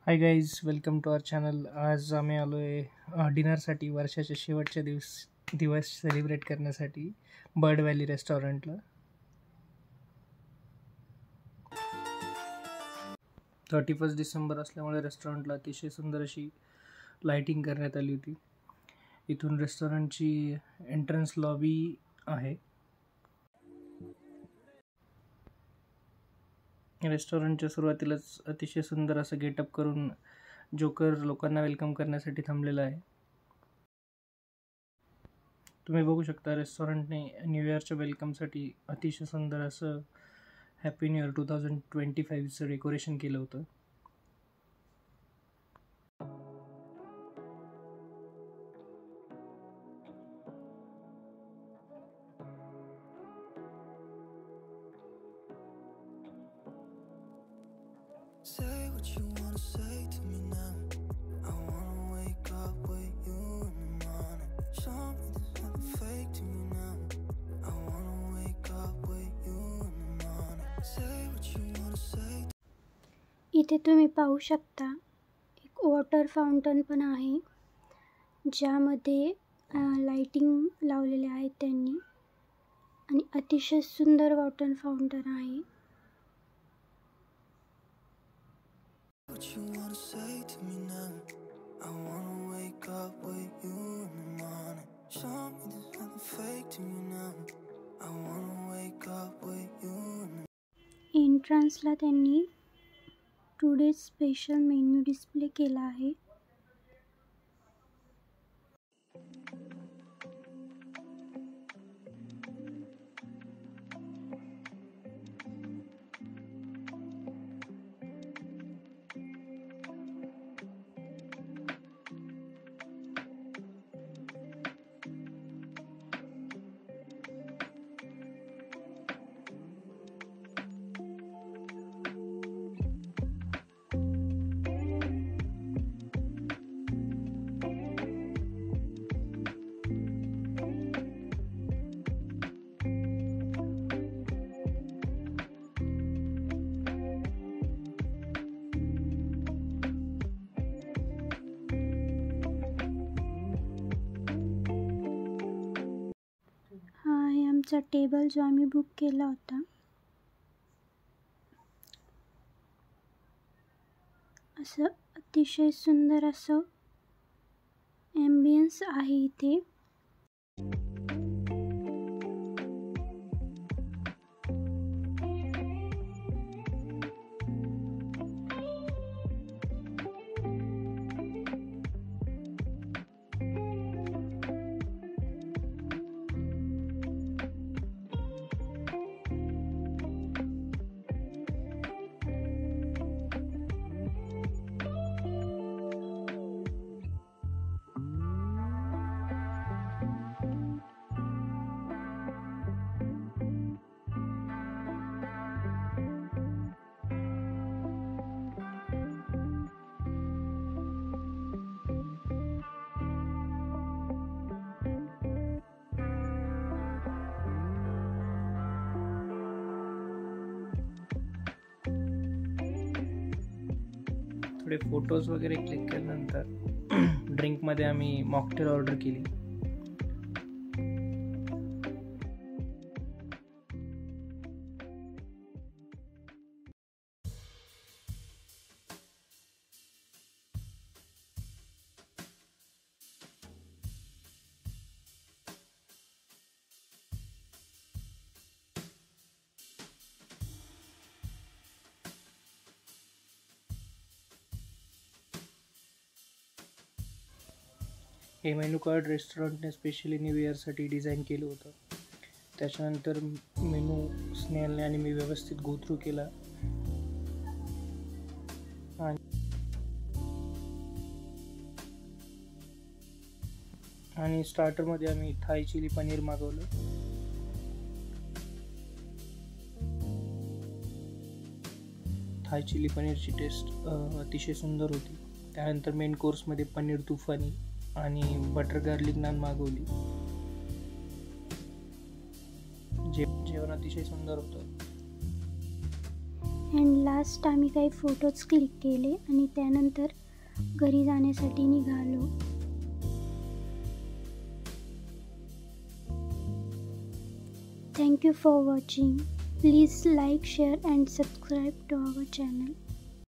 Hi guys, welcome to our channel. आज आम्ही आलो आहे डिनरसाठी, वर्षाच्या शेवटच्या दिवस सेलिब्रेट करण्यासाठी बर्ड व्हॅली रेस्टॉरंटला. 31 डिसेंबर असल्यामुळे रेस्टॉरंटला अतिशय सुंदर अशी लाईटिंग करण्यात आली होती. इथून रेस्टॉरंटची एंट्रन्स लॉबी आहे. रेस्टॉरंटच्या सुरुवातीलाच अतिशय सुंदर असं गेटअप करून जोकर लोकांना वेलकम करण्यासाठी थांबलेला आहे. तुम्ही बघू शकता रेस्टॉरंटने न्यू इयरच्या वेलकमसाठी अतिशय सुंदर असं हॅपी न्यू इयर 2025चं डेकोरेशन केलं होतं. Say what you wanna say to me now. I wanna wake up with you in the morning. Show me there's nothing fake to me now. I wanna wake up with you in the morning. Say what you wanna say. इथे तुम्ही पाहू शकता एक water fountain पण आहे, ज्यामध्ये lighting लावलेले आहेत त्यांनी, आणि अतिशय सुंदर वॉटर फाउंटन आहे. What you wanna say to me now. I wanna wake up with you in the morning. Show me there's nothing fake to me now. I wanna wake up with you in the एंट्रन्सला त्यांनी today special menu display केला आहे. हा आहे आमचा table जो आम्ही book केला होता. असं अतिशय सुंदर असं ॲम्बियन्स आहे इथे. थोडे फोटोज वगैरे क्लिक केल्यानंतर ड्रिंकमध्ये आम्ही मॉकटेल ऑर्डर केली. हे मेनू कार्ड रेस्टॉरंटने स्पेशली न्यू इयरसाठी डिझाईन केलं होतं. त्याच्यानंतर मेनू स्नेहलने आणि मी व्यवस्थित गो थ्रू केला. आणि स्टार्टरमध्ये आम्ही थाई चिली पनीर मागवलं. थाई चिली पनीरची टेस्ट अतिशय सुंदर होती. त्यानंतर मेन कोर्समध्ये पनीर तुफानी आणि बटर गार्लिक नान मागवली. जेवण अतिशय सुंदर होतं. अँड लास्ट आम्ही काही फोटोज क्लिक केले आणि त्यानंतर घरी जाण्यासाठी निघालो. Thank you for watching. Please like, share and subscribe to our channel.